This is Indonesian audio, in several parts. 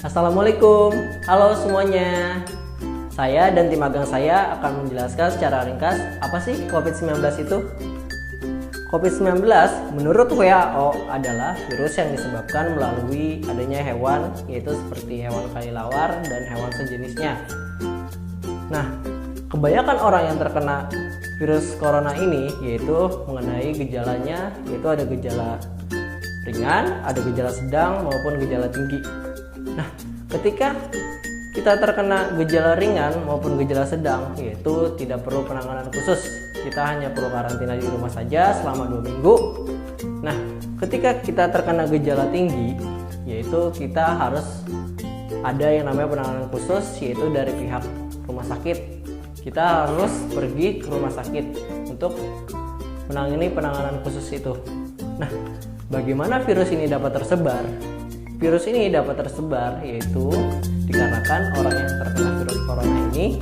Assalamualaikum, halo semuanya. Saya dan tim magang saya akan menjelaskan secara ringkas apa sih COVID-19 itu. COVID-19 menurut WHO adalah virus yang disebabkan melalui adanya hewan, yaitu seperti hewan kelelawar dan hewan sejenisnya. Nah, kebanyakan orang yang terkena virus corona ini yaitu mengenai gejalanya, yaitu ada gejala ringan, ada gejala sedang maupun gejala tinggi. Nah, ketika kita terkena gejala ringan maupun gejala sedang, yaitu tidak perlu penanganan khusus, kita hanya perlu karantina di rumah saja selama 2 minggu. Nah, ketika kita terkena gejala tinggi, yaitu kita harus ada yang namanya penanganan khusus, yaitu dari pihak rumah sakit. Kita harus pergi ke rumah sakit untuk menangani penanganan khusus itu. Nah, bagaimana virus ini dapat tersebar? Virus ini dapat tersebar yaitu dikarenakan orang yang terkena virus corona ini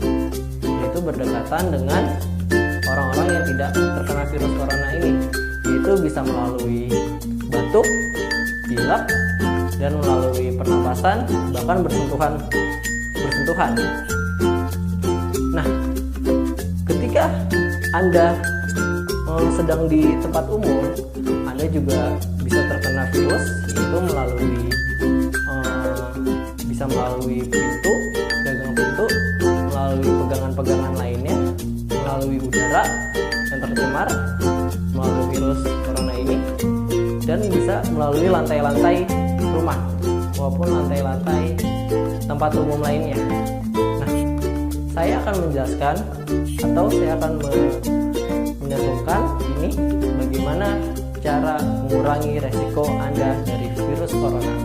yaitu berdekatan dengan orang-orang yang tidak terkena virus corona ini, yaitu bisa melalui batuk, pilek, dan melalui pernapasan, bahkan bersentuhan. Nah, ketika Anda sedang di tempat umum, Anda juga bisa terkena virus, yaitu melalui pintu, gagang pintu, melalui pegangan-pegangan lainnya, melalui udara yang tercemar, melalui virus corona ini, dan bisa melalui lantai-lantai rumah maupun lantai-lantai tempat umum lainnya. Nah, saya akan menjelaskan atau saya akan menyatukan ini bagaimana cara mengurangi resiko Anda dari virus corona.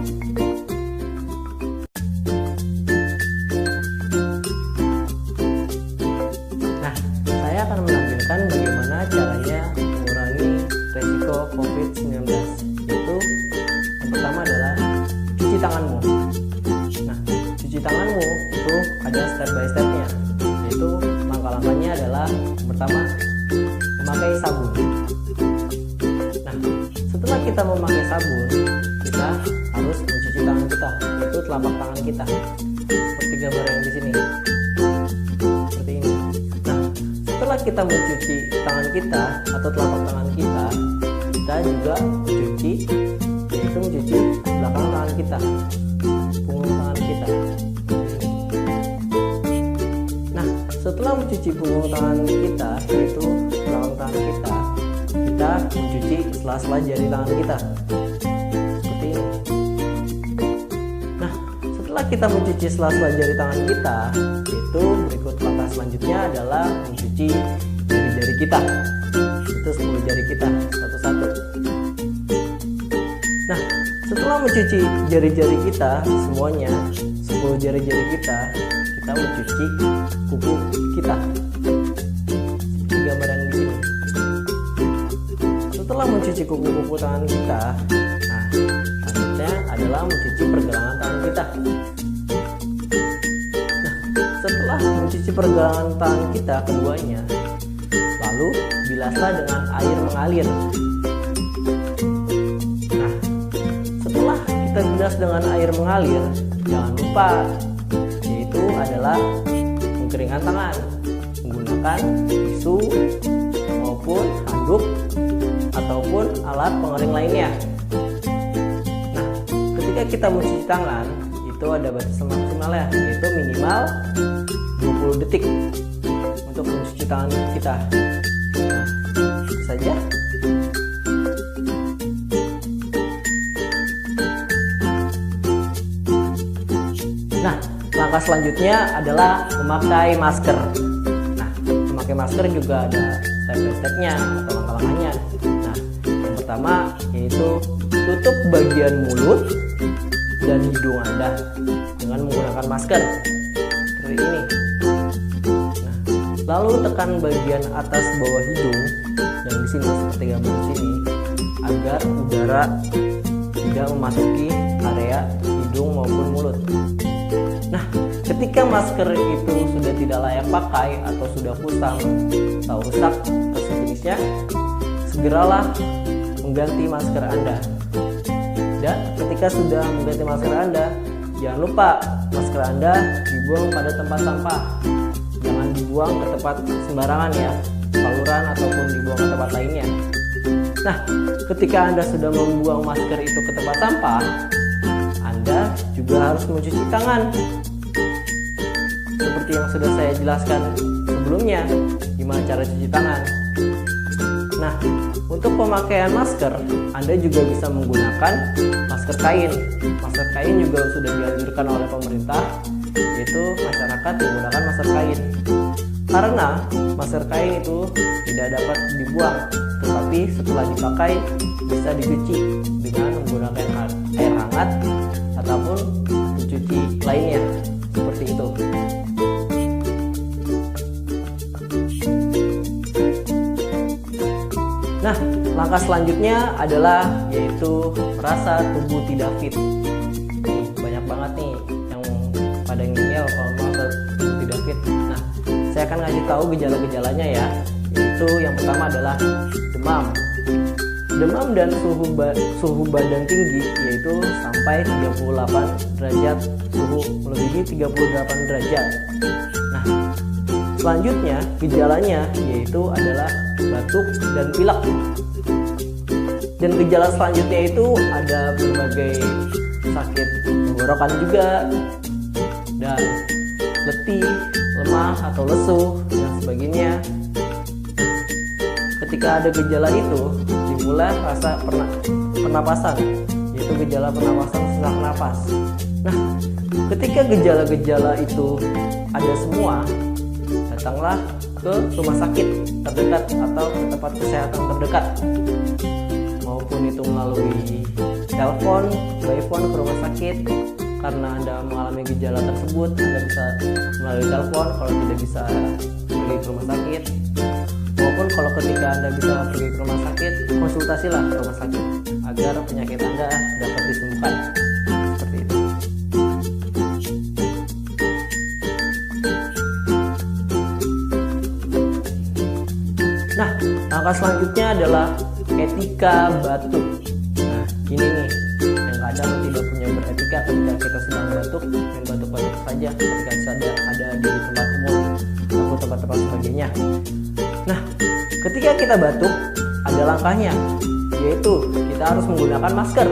Nah, saya akan menampilkan bagaimana caranya mengurangi resiko COVID-19, yaitu yang pertama adalah cuci tanganmu. Nah, cuci tanganmu itu ada step by stepnya, yaitu langkah-langkahnya adalah yang pertama memakai sabun. Nah, setelah kita memakai sabun, kita harus mencuci tangan kita, yaitu telapak tangan kita, seperti gambar yang di sini, seperti ini. Nah, setelah kita mencuci tangan kita atau telapak tangan kita juga mencuci, yaitu mencuci belakang tangan kita, punggung tangan kita. Nah, setelah mencuci punggung tangan kita, yaitu belakang tangan kita mencuci sela-sela jari tangan kita, seperti ini. Nah, setelah kita mencuci sela-sela jari tangan kita, itu berikut langkah selanjutnya adalah mencuci jari-jari kita, itu 10 jari kita satu-satu. Nah, setelah mencuci jari-jari kita semuanya, 10 jari-jari kita mencuci kuku kita, seperti gambar yang di sini. Setelah mencuci kuku-kuku tangan kita, nah selanjutnya adalah mencuci pergelangan tangan kita. Nah, setelah mencuci pergelangan tangan kita keduanya, lalu bilaslah dengan air mengalir. Nah, setelah kita bilas dengan air mengalir, jangan lupa yaitu adalah pengkeringan tangan menggunakan tisu maupun handuk ataupun alat pengering lainnya. Nah, ketika kita mencuci tangan itu ada batas maksimalnya, yaitu minimal 20 detik untuk mencuci tangan kita. Nah, itu saja. Nah, langkah selanjutnya adalah memakai masker. Nah, memakai masker juga ada step-by-stepnya atau langkah-langkahnya. Nah, yang pertama yaitu tutup bagian mulut dan hidung Anda dengan menggunakan masker seperti ini. Nah, lalu tekan bagian atas bawah hidung yang di sini seperti gambar di sini agar udara tidak memasuki area hidung maupun mulut. Nah, ketika masker itu sudah tidak layak pakai atau sudah kusam atau rusak atau sejenisnya, segeralah mengganti masker Anda. Dan ketika sudah mengganti masker Anda, jangan lupa masker Anda dibuang pada tempat sampah. Jangan dibuang ke tempat sembarangan ya, saluran ataupun dibuang ke tempat lainnya. Nah, ketika Anda sudah membuang masker itu ke tempat sampah, Anda juga harus mencuci tangan. Seperti yang sudah saya jelaskan sebelumnya, gimana cara cuci tangan. Nah, untuk pemakaian masker, Anda juga bisa menggunakan masker kain. Masker kain juga sudah dianjurkan oleh pemerintah, yaitu masyarakat menggunakan masker kain. Karena masker kain itu tidak dapat dibuang, tetapi setelah dipakai bisa dicuci dengan menggunakan air hangat ataupun mencuci lainnya, seperti itu. Nah, langkah selanjutnya adalah yaitu merasa tubuh tidak fit. Banyak banget nih yang pada ngeyel kalau merasa tubuh tidak fit. Nah, saya akan ngasih tahu gejala-gejalanya ya. Yaitu yang pertama adalah demam. Demam dan suhu badan tinggi, yaitu sampai 38 derajat, suhu melebihi 38 derajat. Nah, selanjutnya gejalanya yaitu adalah batuk dan pilek. Dan gejala selanjutnya itu ada berbagai sakit tenggorokan juga, dan letih, lemah atau lesu dan sebagainya. Ketika ada gejala itu, dimulai rasa pernapasan, yaitu gejala pernapasan sesak napas. Nah, ketika gejala-gejala itu ada semua, datanglah ke rumah sakit terdekat atau ke tempat kesehatan terdekat, maupun itu melalui telepon, by phone ke rumah sakit. Karena Anda mengalami gejala tersebut, Anda bisa melalui telepon kalau tidak bisa pergi ke rumah sakit, maupun kalau ketika Anda bisa pergi ke rumah sakit, konsultasilah ke rumah sakit agar penyakit Anda dapat disembuhkan. Seperti itu. Nah, langkah selanjutnya adalah etika batuk. Nah, ini nih yang kadang tidak punya beretika ketika kita sedang batuk, dan batuk-batuk saja ketika ada di tempat umum ataupun tempat-tempat sebagainya. Nah, ketika kita batuk, ada langkahnya, yaitu kita harus menggunakan masker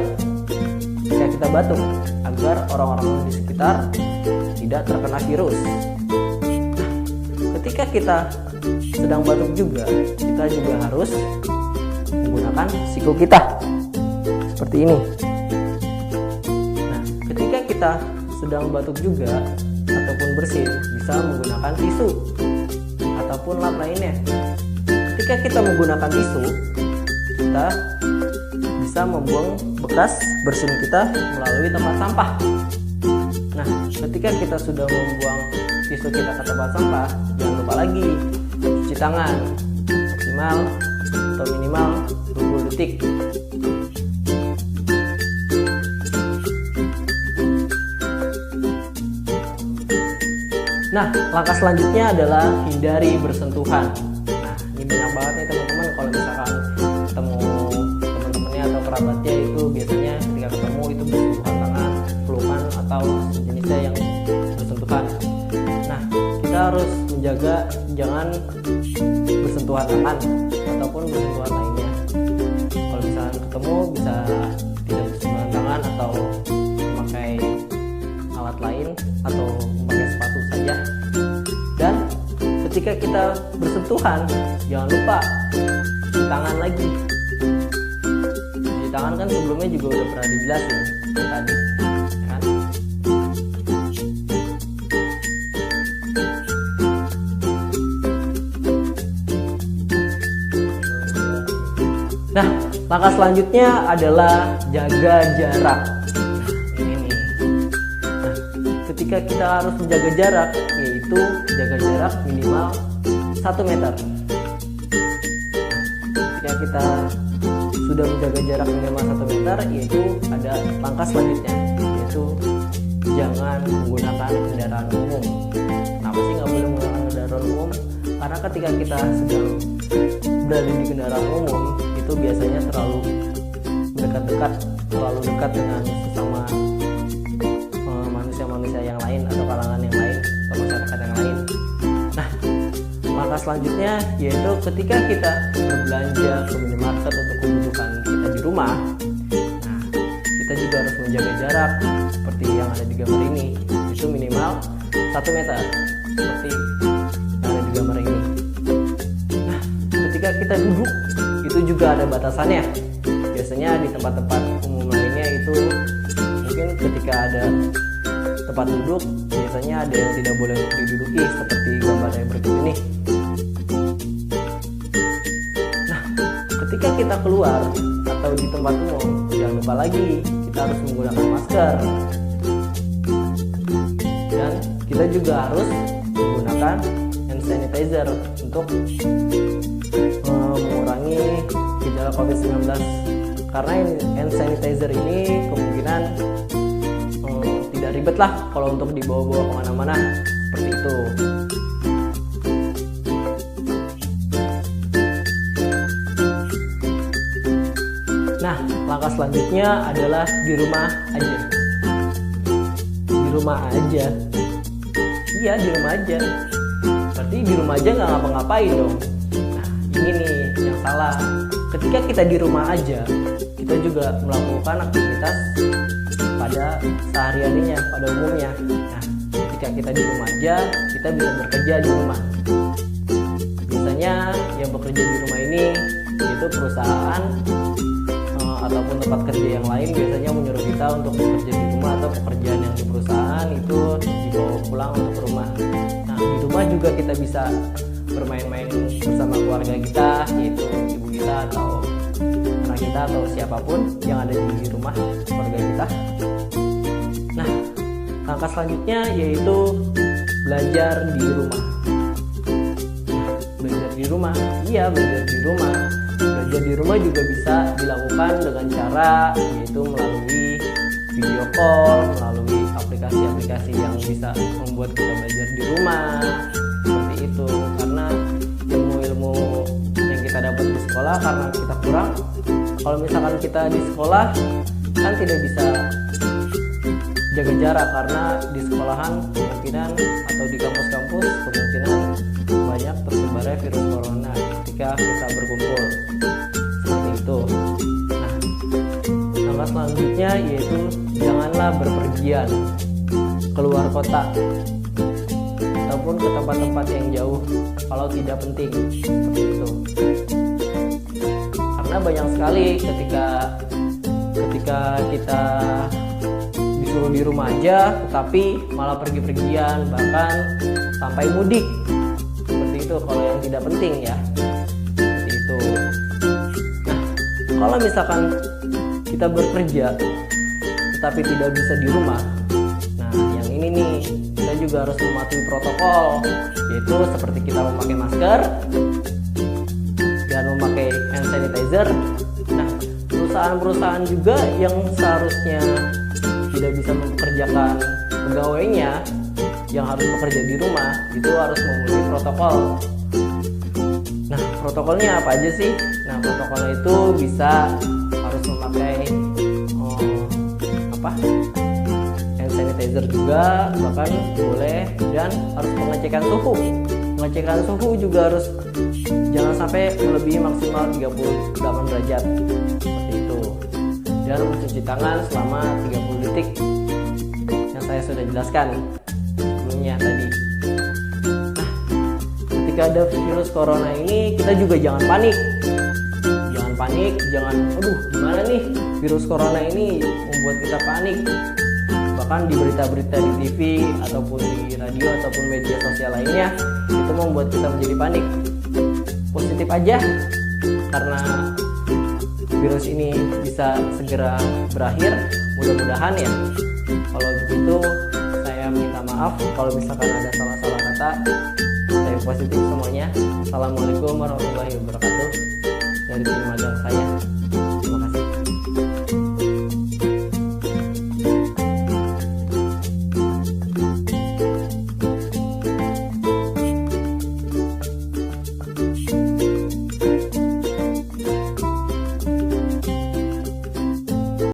ketika kita batuk agar orang-orang di sekitar tidak terkena virus. Nah, ketika kita sedang batuk juga, kita juga harus menggunakan siku kita seperti ini. Nah, ketika kita sedang batuk juga ataupun bersin, bisa menggunakan tisu ataupun lap lainnya. Ketika kita menggunakan tisu, kita bisa membuang bekas bersin kita melalui tempat sampah. Nah, ketika kita sudah membuang tisu kita ke tempat sampah, jangan lupa lagi cuci tangan maksimal atau minimal 20 detik. Nah, langkah selanjutnya adalah hindari bersentuhan. Nah, ini banyak banget nih teman-teman, kalau misalkan ketemu teman-temannya atau kerabatnya itu biasanya ketika ketemu itu bersentuhan tangan, pelukan atau sejenisnya yang bersentuhan. Nah, kita harus menjaga jangan bersentuhan tangan ataupun bersentuhan lainnya. Kalau misalkan ketemu bisa tidak bersentuhan tangan atau memakai alat lain atau memakai sepatu saja. Dan ketika kita bersentuhan, jangan lupa cuci tangan lagi. Cuci tangan kan sebelumnya juga udah pernah dijelasin tadi, kan? Nah, langkah selanjutnya adalah jaga jarak. Ini nih. Nah, ketika kita harus menjaga jarak, yaitu jaga jarak minimal 1 meter. Ketika kita sudah menjaga jarak minimal 1 meter, yaitu ada langkah selanjutnya, yaitu jangan menggunakan kendaraan umum. Kenapa sih nggak boleh menggunakan kendaraan umum? Karena ketika kita sedang berada di kendaraan umum, itu biasanya terlalu dekat dengan sesama misalnya yang lain atau kalangan yang lain atau masyarakat yang lain. Nah, langkah selanjutnya yaitu ketika kita berbelanja ke minimarket untuk kebutuhan kita di rumah, nah kita juga harus menjaga jarak seperti yang ada di gambar ini, itu minimal 1 meter seperti yang ada di gambar ini. Nah, ketika kita duduk itu juga ada batasannya. Biasanya di tempat-tempat umum lainnya itu mungkin ketika ada tempat duduk biasanya ada yang tidak boleh untuk diduduki seperti gambar yang berikut ini. Nah, ketika kita keluar atau di tempat umum, jangan lupa lagi kita harus menggunakan masker. Dan kita juga harus menggunakan hand sanitizer untuk mengurangi gejala COVID-19. Karena hand sanitizer ini kemungkinan tidak ribet lah kalau untuk dibawa-bawa kemana-mana seperti itu. Nah, langkah selanjutnya adalah di rumah aja. Di rumah aja. Iya, di rumah aja. Berarti di rumah aja nggak ngapa-ngapain dong. Nah, ini nih yang salah. Ketika kita di rumah aja, kita juga melakukan aktivitas pada sehari-harinya, pada umumnya. Nah, ketika kita di rumah aja, kita bisa bekerja di rumah. Biasanya yang bekerja di rumah ini yaitu perusahaan ataupun tempat kerja yang lain biasanya menyuruh kita untuk bekerja di rumah, atau pekerjaan yang di perusahaan itu dibawa pulang untuk ke rumah. Nah, di rumah juga kita bisa bermain-main bersama keluarga kita, yaitu ibu kita atau anak kita atau siapapun yang ada di rumah keluarga kita. Nah, langkah selanjutnya yaitu belajar di rumah. Belajar di rumah, iya belajar di rumah. Belajar di rumah juga bisa dilakukan dengan cara yaitu melalui video call, melalui aplikasi-aplikasi yang bisa membuat kita belajar di rumah. Seperti itu, karena ilmu-ilmu yang kita dapat di sekolah karena kita kurang. Kalau misalkan kita di sekolah kan tidak bisa jaga jarak, karena di sekolahan kemungkinan atau di kampus-kampus kemungkinan banyak tersebarnya virus corona ketika kita berkumpul seperti itu. Nah, langkah selanjutnya yaitu janganlah berpergian keluar kota ataupun ke tempat-tempat yang jauh kalau tidak penting seperti itu. Karena banyak sekali ketika kita disuruh di rumah aja tetapi malah pergi-pergian, bahkan sampai mudik seperti itu kalau yang tidak penting ya, seperti itu. Nah, kalau misalkan kita bekerja tetapi tidak bisa di rumah, nah yang ini nih kita juga harus mematuhi protokol, yaitu seperti kita memakai masker dan memakai hand sanitizer. Nah, perusahaan-perusahaan juga yang seharusnya tidak bisa mempekerjakan pegawainya yang harus bekerja di rumah itu harus memenuhi protokol. Nah, protokolnya apa aja sih? Nah, protokolnya itu bisa harus memakai hand sanitizer juga, bahkan boleh, dan harus pengecekan suhu. Pengecekan suhu juga harus jangan sampai melebihi maksimal 38 derajat seperti itu, dan mencuci tangan selama 30 detik yang saya sudah jelaskan sebelumnya tadi. Nah, ketika ada virus corona ini kita juga jangan panik, jangan aduh gimana nih virus corona ini membuat kita panik. Bahkan di berita-berita di TV ataupun di radio ataupun media sosial lainnya itu membuat kita menjadi panik. Positif aja, karena virus ini bisa segera berakhir, mudah-mudahan ya. Kalau begitu saya minta maaf kalau misalkan ada salah-salah kata. Saya positif semuanya. Assalamualaikum warahmatullahi wabarakatuh dari tim magang saya.